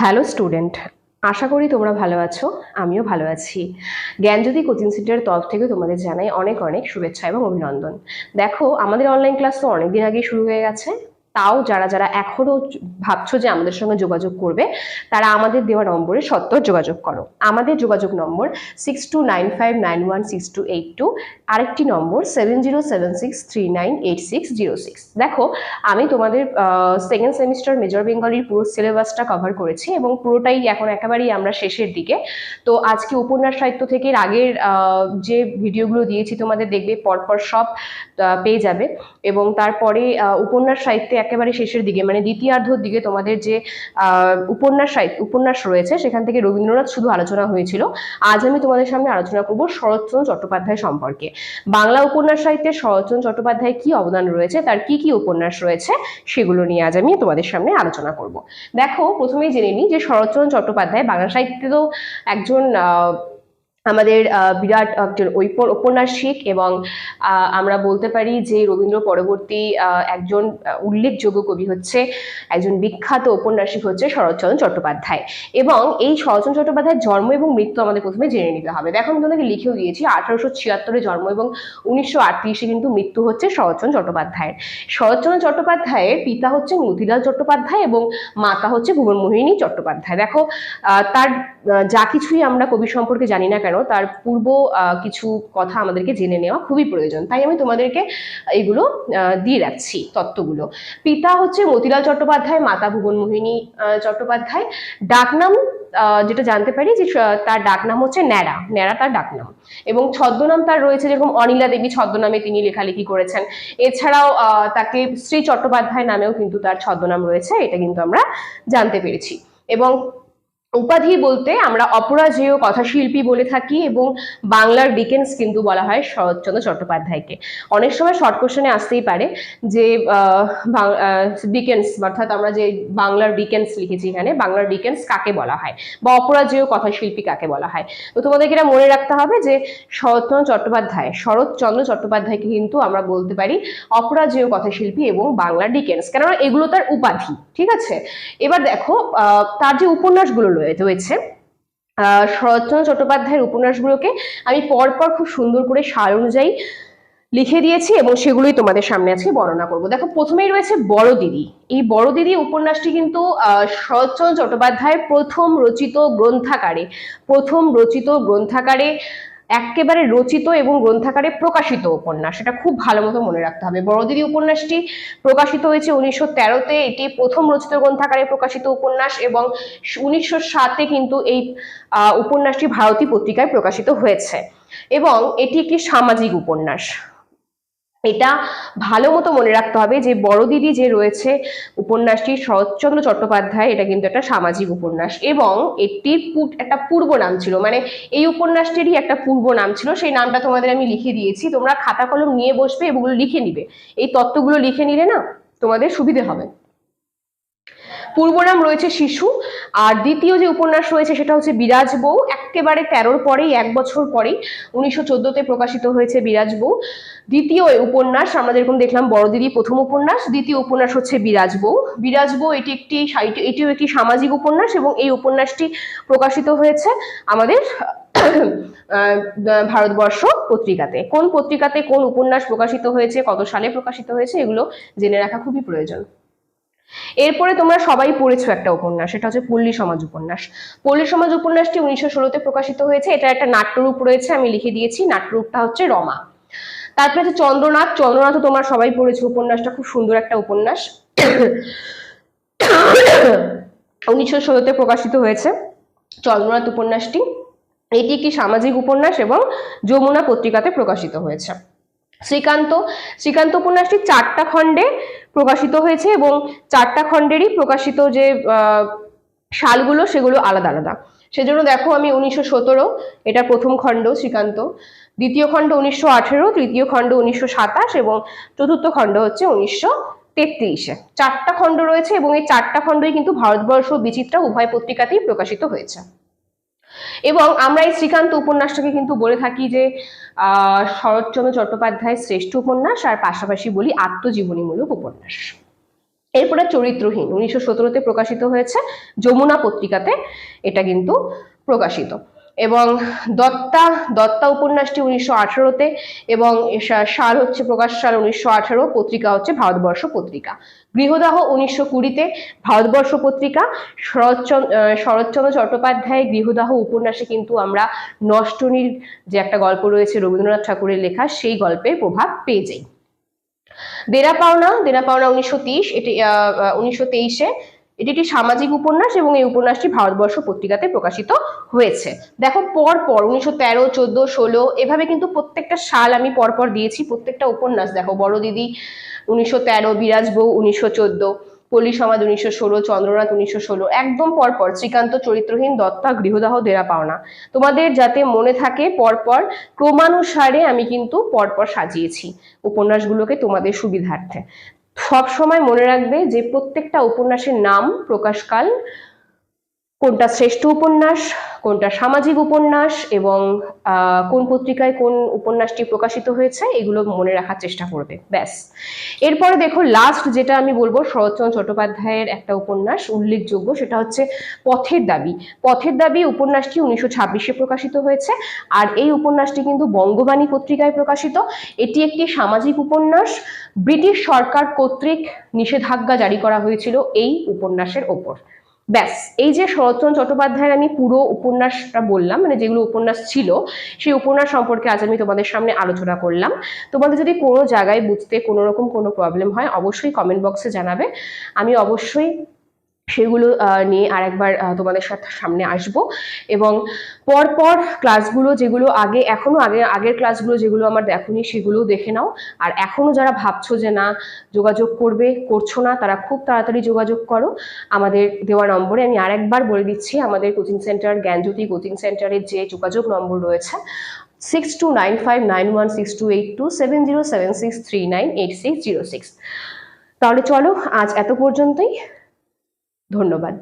Hello student, আশা করি তোমরা ভালো আছো। আমিও ভালো আছি। জ্ঞানজ্যোতি কোচিং সেন্টারের তরফ থেকে তোমাদের জানাই অনেক অনেক শুভেচ্ছা এবং অভিনন্দন। দেখো, আমাদের অনলাইন ক্লাস তো অনেকদিন আগেই শুরু হয়ে গেছে। তাও যারা যারা এখনো ভাবছো যে আমাদের সঙ্গে যোগাযোগ করবে, তারা আমাদের দেওয়া নম্বরে সত্বর যোগাযোগ করো। আমাদের যোগাযোগ নম্বর 6295916282, আরেকটি নম্বর 7076398606। দেখো, আমি তোমাদের সেকেন্ড সেমিস্টার মেজর বেঙ্গলির পুরো সিলেবাসটা কভার করেছি এবং পুরোটাই এখন একেবারেই আমরা শেষের দিকে। তো আজকে উপন্যাস সাহিত্য থেকে আগের যে ভিডিওগুলো দিয়েছি তোমাদের দেখবে পরপর সব পেয়ে যাবে। এবং তারপরে উপন্যাস সাহিত্যে একেবারে শেষের দিকে মানে দ্বিতীয়ার্ধর দিকে তোমাদের যে উপন্যাস রয়েছে সেখান থেকে রবীন্দ্রনাথ শুধু আলোচনা হয়েছিল। আজ আমি তোমাদের সামনে আলোচনা করব শরৎচন্দ্র চট্টোপাধ্যায় সম্পর্কে। বাংলা উপন্যাস সাহিত্যে শরৎচন্দ্র চট্টোপাধ্যায় কি অবদান রয়েছে, তার কি কি উপন্যাস রয়েছে, সেগুলো নিয়ে আজ আমি তোমাদের সামনে আলোচনা করব। দেখো, প্রথমেই জেনে নিই যে শরৎচন্দ্র চট্টোপাধ্যায় বাংলা সাহিত্যে তো একজন আমাদের বিরাট একজন ঔপন্যাসিক এবং আমরা বলতে পারি যে রবীন্দ্র পরবর্তী একজন উল্লেখযোগ্য কবি হচ্ছে, একজন বিখ্যাত ঔপন্যাসিক হচ্ছে শরৎচন্দ্র চট্টোপাধ্যায়। এবং এই শরৎচন্দ্র চট্টোপাধ্যায়ের জন্ম এবং মৃত্যু আমাদের প্রথমে জেনে নিতে হবে। দেখো, আমি তোমাদেরকে লিখেও দিয়েছি 1876 জন্ম এবং 1938 কিন্তু মৃত্যু হচ্ছে শরৎচন্দ্র চট্টোপাধ্যায়ের। শরৎচন্দ্র চট্টোপাধ্যায়ের পিতা হচ্ছে মতিলাল চট্টোপাধ্যায় এবং মাতা হচ্ছে ভুবনমোহিনী চট্টোপাধ্যায়। দেখো, তার যা কিছুই আমরা কবি সম্পর্কে জানি না কেন, তার পূর্ব কিছু কথা আমাদেরকে জেনে নেওয়া খুবই প্রয়োজন, তাই আমি তোমাদেরকে এগুলো দিয়ে রাখছি তত্ত্বগুলো। পিতা হচ্ছে মতিলাল চট্টোপাধ্যায়, মাতা ভুবনমোহিনী চট্টোপাধ্যায়। ডাকনাম যেটা জানতে পারি যে তার ডাকনাম হচ্ছে ন্যাড়া, ন্যাড়া তার ডাকনাম। এবং ছদ্মনাম তার রয়েছে, যেরকম অনিলা দেবী ছদ্মনামে তিনি লেখালেখি করেছেন। এছাড়াও তাকে শ্রী চট্টোপাধ্যায় নামেও কিন্তু তার ছদ্মনাম রয়েছে, এটা কিন্তু আমরা জানতে পেরেছি। এবং উপাধি বলতে আমরা অপরাজেয় কথাশিল্পী বলে থাকি এবং বাংলার ডিকেন্স কিন্তু বলা হয় শরৎচন্দ্র চট্টোপাধ্যায়কে। অনেক সময় শর্ট কোশ্চেনে আসতেই পারে যে ডিকেন্স, অর্থাৎ আমরা যে বাংলার ডিকেন্স লিখেছি এখানে, বাংলার ডিকেন্স কাকে বলা হয় বা অপরাজেয় কথাশিল্পী কাকে বলা হয়। তো তোমাদেরকে এটা মনে রাখতে হবে যে শরৎচন্দ্র চট্টোপাধ্যায়কে কিন্তু আমরা বলতে পারি অপরাজেয় কথাশিল্পী এবং বাংলার ডিকেন্স, কেননা এগুলো তার উপাধি। ঠিক আছে, এবার দেখো তার যে উপন্যাসগুলো রয়েছে, শরৎচন্দ্র চট্টোপাধ্যায়ের উপন্যাসগুলোকে আমি পরপর খুব সুন্দর করে সাল অনুযায়ী লিখে দিয়েছি এবং সেগুলোই তোমাদের সামনে আজকে বর্ণনা করব। দেখো, প্রথমেই রয়েছে বড় দিদি। এই বড় দিদি উপন্যাসটি কিন্তু শরৎচন্দ্র চট্টোপাধ্যায়ের প্রথম রচিত গ্রন্থাকারে একেবারে রচিত এবং গ্রন্থাকারে প্রকাশিত উপন্যাস। এটা খুব ভালো মতো মনে রাখতে হবে। বড়দিদি উপন্যাসটি প্রকাশিত হয়েছে 1913-তে। এটি প্রথম রচিত গ্রন্থাকারে প্রকাশিত উপন্যাস এবং 1907-এ কিন্তু এই উপন্যাসটি ভারতী পত্রিকায় প্রকাশিত হয়েছে এবং এটি একটি সামাজিক উপন্যাস। এটা ভালো মতো মনে রাখতে হবে যে বড় দিদি যে রয়েছে উপন্যাসটি শরৎচন্দ্র চট্টোপাধ্যায়, এটা কিন্তু একটা সামাজিক উপন্যাস এবং এটির একটা পূর্ব নাম ছিল, মানে এই উপন্যাসটিরই একটা পূর্ব নাম ছিল। সেই নামটা তোমাদের আমি লিখে দিয়েছি, তোমরা খাতা কলম নিয়ে বসবে এবং লিখে নিবে। এই তত্ত্বগুলো লিখে নিলে না তোমাদের সুবিধে হবে। পূর্ব নাম রয়েছে শিশু। আর দ্বিতীয় যে উপন্যাস রয়েছে সেটা হচ্ছে বিরাজ বউ। একেবারে 13-র পরেই, 1 বছর পরেই 1914-তে প্রকাশিত হয়েছে বিরাজ বউ। দ্বিতীয় উপন্যাস আমরা যেরকম দেখলাম বড় দিদি প্রথম উপন্যাস, দ্বিতীয় উপন্যাস হচ্ছে বিরাজ বউ। বিরাজ বউ এটিও একটি সামাজিক উপন্যাস এবং এই উপন্যাসটি প্রকাশিত হয়েছে আমাদের ভারতবর্ষ পত্রিকাতে। কোন পত্রিকাতে কোন উপন্যাস প্রকাশিত হয়েছে, কত সালে প্রকাশিত হয়েছে, এগুলো জেনে রাখা খুবই প্রয়োজন। এরপরে তোমরা সবাই পড়েছো একটা উপন্যাস, সেটা হচ্ছে পল্লী সমাজ উপন্যাস। পল্লী সমাজ উপন্যাসটি 1916-তে প্রকাশিত হয়েছে। এটা একটা নাট্যরূপ রয়েছে, আমি লিখে দিয়েছি, নাট্যরূপটা হচ্ছে রমা। তারপরে হচ্ছে চন্দ্রনাথ। চন্দ্রনাথও তোমরা সবাই পড়েছো, উপন্যাসটা খুব সুন্দর একটা উপন্যাস। 1916-তে প্রকাশিত হয়েছে চন্দ্রনাথ উপন্যাসটি। এটি একটি সামাজিক উপন্যাস এবং যমুনা পত্রিকাতে প্রকাশিত হয়েছে। শ্রীকান্ত উপন্যাসটি 4টা খণ্ডে প্রকাশিত হয়েছে এবং 4টা খণ্ডেরই প্রকাশিত যে সালগুলো সেগুলো আলাদা আলাদা। সেজন্য দেখো, আমি 1917 এটা প্রথম খণ্ড শ্রীকান্ত, দ্বিতীয় খণ্ড 1918, তৃতীয় খণ্ড 1927 এবং চতুর্থ খণ্ড হচ্ছে 1933-এ। 4টা খণ্ড রয়েছে এবং এই 4টা খণ্ডই কিন্তু ভারতবর্ষ বিচিত্রা উভয় পত্রিকাতেই প্রকাশিত হয়েছে। এবং আমরা এই শ্রীকান্ত উপন্যাসটাকে কিন্তু বলে থাকি যে শরৎচন্দ্র চট্টোপাধ্যায়ের শ্রেষ্ঠ উপন্যাস, আর পাশাপাশি বলি আত্মজীবনীমূলক উপন্যাস। এরপরে চরিত্রহীন 1917-তে প্রকাশিত হয়েছে, যমুনা পত্রিকাতে এটা কিন্তু প্রকাশিত। এবং দত্তা দত্তা উপন্যাসটি 1918-তে, এবং সাল হচ্ছে প্রকাশ সাল 1918, পত্রিকা হচ্ছে ভারতবর্ষ পত্রিকা। গৃহদাহ 1920-তে, ভারতবর্ষ পত্রিকা। শরৎচন্দ্র চট্টোপাধ্যায় গৃহদাহ উপন্যাসে কিন্তু আমরা নষ্টনীর যে একটা গল্প রয়েছে রবীন্দ্রনাথ ঠাকুরের লেখা, সেই গল্পের প্রভাব পেয়ে যাই। দেনা পাওনা 1930, এটি 1923-এ, এটি একটি সামাজিক উপন্যাস এবং এই উপন্যাসটি ভারতবর্ষ পত্রিকাতে প্রকাশিত হয়েছে। দেখো পর পর 1913, 14, 16 এভাবে কিন্তু প্রত্যেকটা সাল আমি পরপর দিয়েছি। প্রত্যেকটা উপন্যাস দেখো, বড় দিদি 1913, বিরাজ বউ 1914, পল্লী সমাজ 1916, চন্দ্রনাথ 1916, একদম পরপর। শ্রীকান্ত চরিত্রহীন, দত্তা গৃহদাহ, দেনা পাওনা। তোমাদের যাতে মনে থাকে পরপর ক্রমানুসারে আমি কিন্তু পরপর সাজিয়েছি উপন্যাসগুলোকে তোমাদের সুবিধার্থে। সব সময় মনে রাখবে যে প্রত্যেকটা উপন্যাসের নাম, প্রকাশকাল, কোনটা শ্রেষ্ঠ উপন্যাস, কোনটা সামাজিক উপন্যাস, এবং কোন পত্রিকায় কোন উপন্যাসটি প্রকাশিত হয়েছে, এগুলো মনে রাখার চেষ্টা করবে। ব্যাস। এরপরে দেখো লাস্ট যেটা আমি বলবো, শরৎচন্দ্র চট্টোপাধ্যায়ের একটা উপন্যাস উল্লেখযোগ্য, সেটা হচ্ছে পথের দাবি। পথের দাবি উপন্যাসটি 1926-এ প্রকাশিত হয়েছে, আর এই উপন্যাসটি কিন্তু বঙ্গবাণী পত্রিকায় প্রকাশিত। এটি একটি সামাজিক উপন্যাস। ব্রিটিশ সরকার কর্তৃক নিষেধাজ্ঞা জারি করা হয়েছিল এই উপন্যাসের ওপর। ব্যাস, এই যে শরৎচন্দ্র চট্টোপাধ্যায়ের আমি পুরো উপন্যাসটা বললাম, মানে যেগুলো উপন্যাস ছিল সেই উপন্যাস সম্পর্কে আজ আমি তোমাদের সামনে আলোচনা করলাম। তোমাদের যদি কোনো জায়গায় বুঝতে কোনো রকম কোনো প্রবলেম হয় অবশ্যই কমেন্ট বক্সে জানাবে, আমি অবশ্যই সেগুলো নিয়ে আরেকবার তোমাদের সামনে আসব। এবং পরপর ক্লাসগুলো যেগুলো আগের ক্লাসগুলো যেগুলো আমার দেখোনি সেগুলো দেখে নাও। আর এখনো যারা ভাবছো যে না যোগাযোগ করছো না, তারা খুব তাড়াতাড়ি যোগাযোগ করো আমাদের দেওয়া নম্বরে। আমি আরেকবার বলে দিচ্ছি, আমাদের কোচিং সেন্টার জ্ঞানজ্যোতি কোচিং সেন্টারের যে যোগাযোগ নম্বর রয়েছে 6295916282 7076398606। তাহলে চলো আজ এত পর্যন্তই, ধন্যবাদ।